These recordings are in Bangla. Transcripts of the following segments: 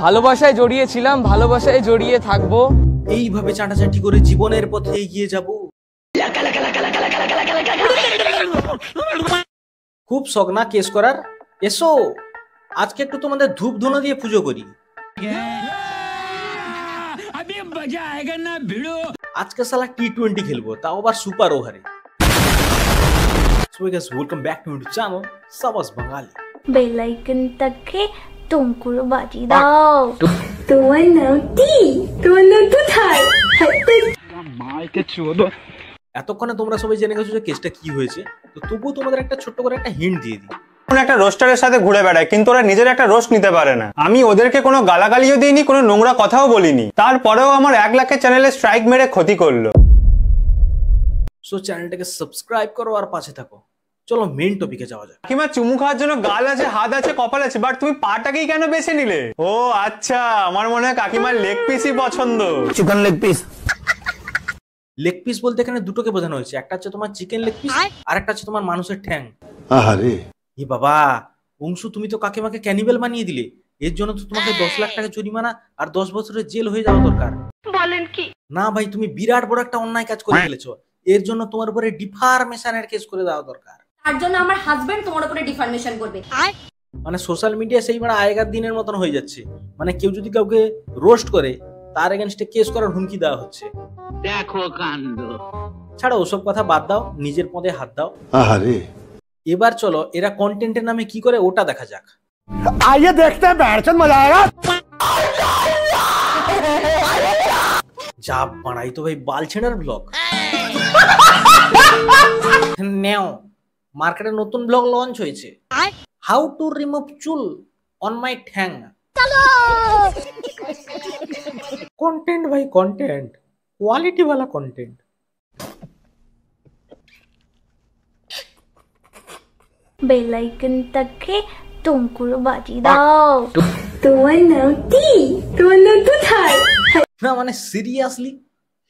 ভালোবাসায় জড়িয়েছিলাম, ভালোবাসায় জড়িয়ে থাকবো, এইভাবে চাঁটাচাঁটি করে জীবনের পথে এগিয়ে যাব। খুব শখ না কেস করার? এসো আজকে একটু তোমাদের ধূপ ধুনো দিয়ে পুজো করি। আজকে সালা টি20 খেলবো, তাও আবার সুপার ওভারে। So guys, welcome back to my channel সাবাস বাঙালি। বেল আইকন তাকে টুমকুরো বাজি দাও। তোমার নাম কি? তোমার নাম কোথায়? মাইকে চোদো। এতক্ষণে তোমরা সবাই জেনে গেছো যে কেসটা কি হয়েছে, তো তবুও তোমাদের একটা ছোট্ট করে একটা হিন্ট দিয়ে দিই। একটা রোস্টারের সাথে ঘুরে বেড়ায়, কিন্তু ওরা নিজের একটা রোস্ট নিতে পারে না। আমি ওদেরকে কোনো গালাগালিও দিইনি, কোনো নোংরা কথাও বলিনি, তারপরেও আমার 1 লাখের চ্যানেলে স্ট্রাইক মেরে ক্ষতি করলো। সো চ্যানেলটাকে সাবস্ক্রাইব করো আর পাশে থাকো। চলো মেইন টপিকে যাওয়া যাক। কাকিমা চুমু খাওয়ার জন্য গাল আছে, হাত আছে, কপাল আছে, বাট তুমি পাটাকেই কেন বেছে নিলে? ও আচ্ছা, আমার মনে হয় কাকিমার লেগ পিসই পছন্দ। Chicken leg piece. Leg piece বলতে এখানে দুটোকে বোঝানো হয়েছে, একটা হচ্ছে তোমার চিকেন লেগ পিস আর একটা হচ্ছে তোমার মানুষের ঠ্যাং। আহারে এ বাবা অংশু, তুমি তো কাকিমাকে ক্যানিবেল বানিয়ে দিলে। এর জন্য তো তোমাকে 10 লাখ টাকা জরিমানা আর 10 বছরের জেল হয়ে যাওয়া দরকার। বলেন কি? না ভাই, তুমি বিরাট বড় একটা অন্যায় কাজ করে ফেলেছো। এর জন্য তোমার উপরে ডিফারমেশনের কেস করে দেওয়া দরকার। তার জন্য আমার হাজবেন্ড তোমার উপরে ডিফারমেশন করবে। মানে সোশ্যাল মিডিয়া সেই মানে আগেকার দিনের মতন হয়ে যাচ্ছে। মানে কেউ যদি কাউকে রোস্ট করে তার এগেইনস্টে কেস করার হুমকি দেওয়া হচ্ছে। দেখো কাণ্ড। ছাড়ো ওসব কথা বাদ দাও, নিজের পদে হাত দাও। আহারে এবার চলো এরা কন্টেন্টের নামে কি করে ওটা দেখা যাক। आइए देखते हैं, बैठचंद मजा आएगा। যা বানাই তো ভাই বালছেনার ব্লগ। নেও মার্কেটে নতুন ব্লগ লঞ্চ হয়েছে, হাউ টু রিমুভ চুল অন মাই ঠ্যাং। কন্টেন্ট ভাই কন্টেন্ট, কোয়ালিটি वाला কন্টেন্ট। বেল আইকন তাকে টুমকুরো বাজি দাও। তোমার নাম কি? তোমার নাম কোথায়? না মানে সিরিয়াসলি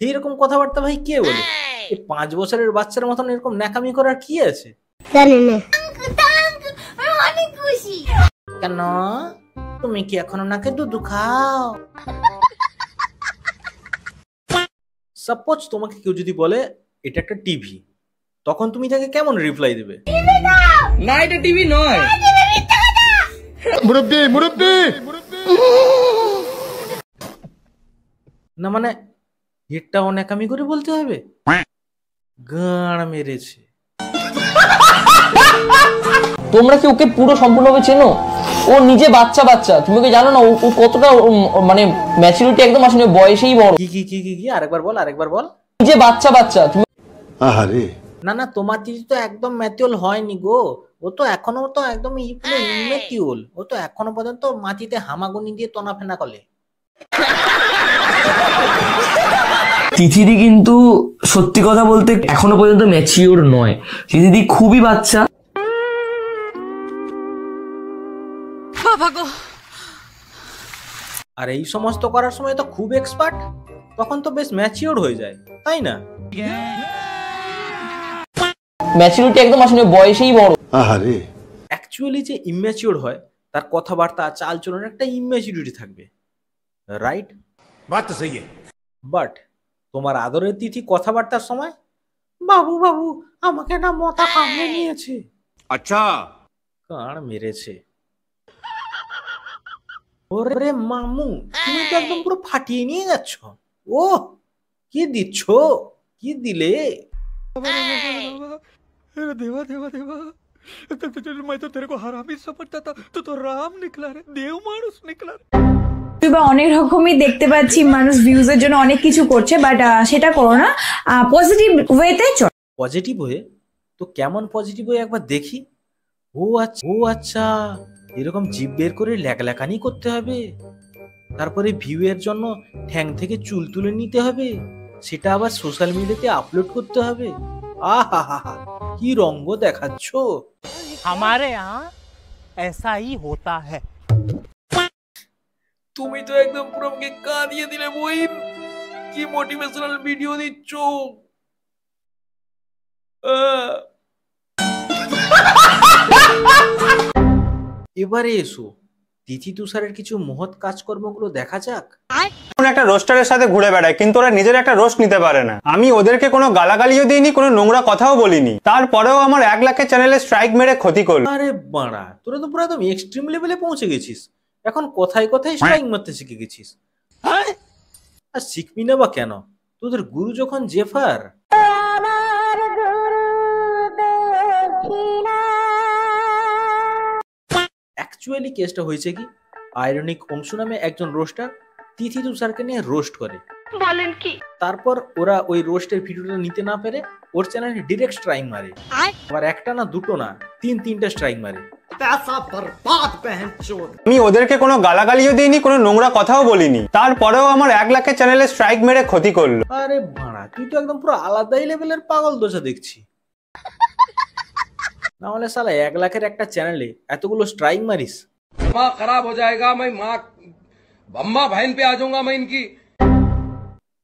এইরকম কথাবার্তা ভাই কে বলে? এই 5 বছরের বাচ্চার মতন এরকম ন্যাকামি করার কি আছে? জানি না। আমি অনেক খুশি। কেন তুমি কি এখনো নাকে দুধ খাও? সাপোজ তোমাকে কেউ যদি বলে এটা একটা টিভি, তখন তুমি তাকে কেমন রিপ্লাই দেবে? না এটা টিভি নয়। मुरब्बी मुरब्बी না মানে এটা অনেকামি করে বলতে হবে? গাঁড় মেরেছে। তোমরা কি ওকে পুরো সম্পূর্ণভাবে চেনো? ও নিজে বাচ্চা বাচ্চা, তুমি কি জানো না ও কতটা মানে ম্যাচুরিটি একদম আসলে বয়সেই বড়। কি কি কি কি কি আরেকবার বল, আরেকবার বল। নিজে বাচ্চা বাচ্চা তুমি। আহারে না না, তোমার দিদি তো একদম ম্যাচিওর হয়নি গো। ও তো এখনো তো একদম ইম্যাচিওর। ও তো এখনো পর্যন্ত মাটিতে হামাগুনি দিয়ে তোনা ফেনা করে। তিথিদি কিন্তু সত্যি কথা বলতে এখনো পর্যন্ত ম্যাচিওর নয়। তিথিদি খুবই বাচ্চা। আর এই সমস্ত করার সময় তো খুব এক্সপার্ট, তখন তো বেশ ম্যাচিওর হয়ে যায়, তাই না? ম্যাচুরিটি একদম আসলে বয়সেই বড়। আহারে অ্যাকচুয়ালি যে ইম্যাচিওর হয় তার কথাবার্তা চাল চলনের একটা ইম্যাচুরিটি থাকবে, রাইট? बात तो सही है। বাট তোমার আদরের তিথি কথাবার্তার সময় বাবু বাবু আমাকে না মতা কামড়ে নিয়েছে। अच्छा কার মেরেছে? ওরে মামু, তুমি তো একদম পুরো ফাটিয়ে নিয়ে যাচ্ছ। ও কি দিচ্ছ, কি দিলে? देवा देवा देवा मैं तो तेरे को हरामी समझता था, तो राम निकला रे, देव मानुष निकला रे। অনেক রকমই দেখতে পাচ্ছি, মানুষ ভিউজের জন্য অনেক কিছু করছে, বাট সেটা করো না, পজিটিভ ওয়েতে চল। পজিটিভ হয়ে? তো কেমন পজিটিভ হয়ে একবার দেখি। ও আচ্ছা ও আচ্ছা, এরকম জিভ বের করে লেখালেখানি করতে হবে, তারপরে ভিউ এর জন্য ঠ্যাং থেকে চুল তুলে নিতে হবে, সেটা আবার সোশ্যাল মিডিয়াতে আপলোড করতে হবে। আহা কি রঙ্গ দেখাচ্ছ। हमारे यहाँ ऐसा ही होता है। তুমি তো একদম পুরো আমাকে কাঁদিয়ে দিলে বই। কি মোটিভেশনাল ভিডিও দিচ্ছ। এবারে এসো, তিথি তুষারের কিছু মহৎ কাজকর্মগুলো দেখা যাক। কোন একটা রোস্টারের সাথে ঘুরে বেড়ায়, কিন্তু ওরা নিজের একটা রোস্ট নিতে পারে না। আমি ওদেরকে কোনো গালাগালিও দিইনি, কোনো নোংরা কথাও বলিনি, তারপরেও আমার 1 লাখের চ্যানেলে স্ট্রাইক মেরে ক্ষতি করলো। আরে বাড়া, তোরা তো পুরো একদম এক্সট্রিম লেভেলে পৌঁছে গেছিস। এখন কথায় কথায় স্ট্রাইক মারতে শিখে গেছিস। আর শিখবি না বা কেন, তোদের গুরু যখন জেফার। অ্যাকচুয়ালি কেসটা হয়েছে কি, আয়রনিক অংশু নামে একজন রোস্টার তিথি তুষারকে নিয়ে রোস্ট করে। বলেন কি? তারপর ওরা ওই রোস্টের ভিডিওটা নিতে না পেরে ওর চ্যানেলে ডিরেক্ট স্ট্রাইক মারে। আবার একটা না, দুটো না, 3-3টা স্ট্রাইক মারে। আমি ওদেরকে কোনো গালাগালিও দিইনি, কোনো নোংরা কথাও বলিনি, তারপরেও আমার 1 লাখের চ্যানেলে স্ট্রাইক মেরে ক্ষতি করলো। আরে ভাড়া, তুই তো একদম পুরো আলাদাই লেভেলের পাগল দোষা দেখছি। না হলে শালা 1 লাখের একটা চ্যানেলে এতগুলো স্ট্রাইক মারিস। माँ खराब हो जाएगा, मैं माँ अम्मा बहन पे आ जाऊंगा मैं इनकी।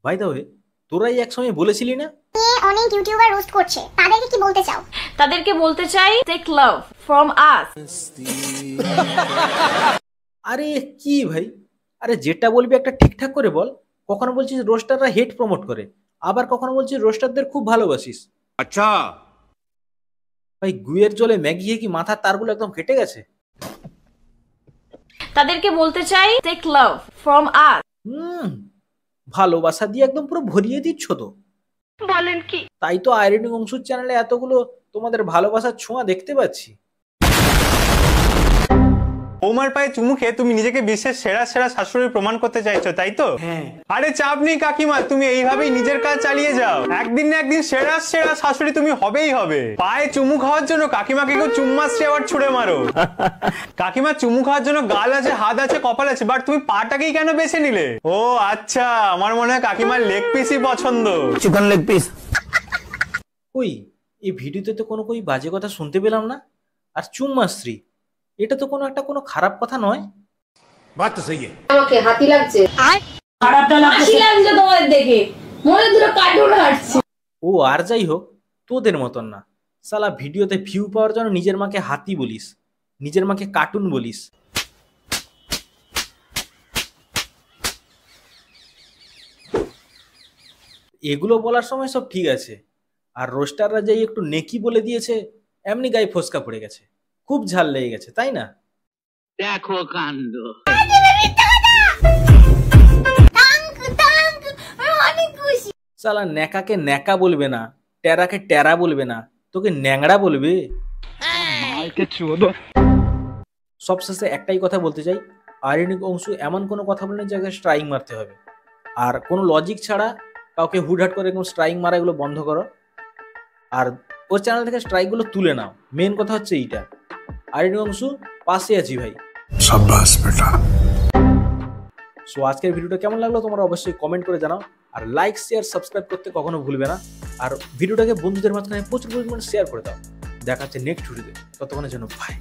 বাই দ্য ওয়ে, তোরাই একসময় বলেছিলি না অনেক ইউটিউবার রোস্ট করছে, তাদেরকে কি বলতে চাও? তাদেরকে বলতে চাই, টেক লাভ ফ্রম আস। আরে কি ভাই, আরে যেটা বলবি একটা ঠিকঠাক করে বল। কখনো বলছিস রোস্টাররা হেট প্রমোট করে, আবার কখনো বলছিস রোস্টারদের খুব ভালোবাসিস। अच्छा ভাই গুয়ের জলে ম্যাগিয়ে কি মাথার তারগুলো একদম কেটে গেছে? তাদেরকে বলতে চাই, টেক লাভ ফ্রম আস। ভালোবাসা দিয়ে একদম পুরো ভরিয়ে দিচ্ছ তো। বলেন কি? তাই তো আয়রনিক অংশুর চ্যানেলে এতগুলো তোমাদের ভালোবাসার ছোঁয়া দেখতে পাচ্ছি। বৌমার পায়ে চুমু খেয়ে তুমি নিজেকে বিশ্বের সেরা সেরা শাশুড়ি প্রমাণ করতে চাইছো, তাই তো? হ্যাঁ। আরে চাপ নেই কাকিমা, তুমি এইভাবেই নিজের কাজ চালিয়ে যাও। একদিন না একদিন সেরা সেরা শাশুড়ি তুমি হবেই হবে। পায়ে চুমু খাওয়ার জন্য কাকিমাকে কেউ চুম্মাশ্রী আবার ছুড়ে মারো। কাকিমা চুমু খাওয়ার জন্য গাল আছে, হাত আছে, কপাল আছে, বাট তুমি পাটাকেই কেন বেছে নিলে? ও আচ্ছা, আমার মনে হয় কাকিমার লেগ পিসই পছন্দ। Chicken leg piece. ওই এই ভিডিওতে তো কোনো বাজে কথা শুনতে পেলাম না। আর চুম্মাশ্রী, এটা তো কোনো খারাপ কথা নয়। बात तो सही है। আমাকে হাতি লাগছে। খারাপটা লাগছে তোমাদের দেখে, মনে দুটো কার্টুন হাঁটছে। ও আর যাই হোক, তোদের মতন না। সালা ভিডিওতে ভিউ পাওয়ার জন্য নিজের মাকে হাতি বলিস, নিজের মাকে কার্টুন বলিস। এগুলো বলার সময় সব ঠিক আছে, আর রোস্টাররা যাই একটু নেকি বলে দিয়েছে, এমনি গায়ে ফসকা পড়ে গেছে, খুব ঝাল লেগে গেছে, তাই না? দেখো কাণ্ড। সালা ন্যাকাকে ন্যাকা বলবে না, টেরাকে টেরা বলবে না, তোকে ন্যাংড়া বলবে। সবশেষে একটাই কথা বলতে চাই, আয়রনিক অংশু এমন কোনো কথা বলেনি যাকে স্ট্রাইক মারতে হবে। আর কোনো লজিক ছাড়া কাউকে হুটহাট করে কোনো স্ট্রাইক মারা, এগুলো বন্ধ করো। আর ওর চ্যানেল থেকে স্ট্রাইকগুলো তুলে নাও। মেন কথা হচ্ছে এইটা। আয়রনিক অংশু পাশে আছি ভাই। शाबाश बेटा। সো আজকের ভিডিওটা কেমন লাগলো তোমরা অবশ্যই কমেন্ট করে জানাও। আর লাইক শেয়ার সাবস্ক্রাইব করতে কখনো ভুলবে না। আর ভিডিওটাকে বন্ধুদের মাঝখানে প্রচুর পরিমাণে শেয়ার করে দাও। দেখা হচ্ছে নেক্সট ভিডিওতে, ততক্ষণের জন্য বাই।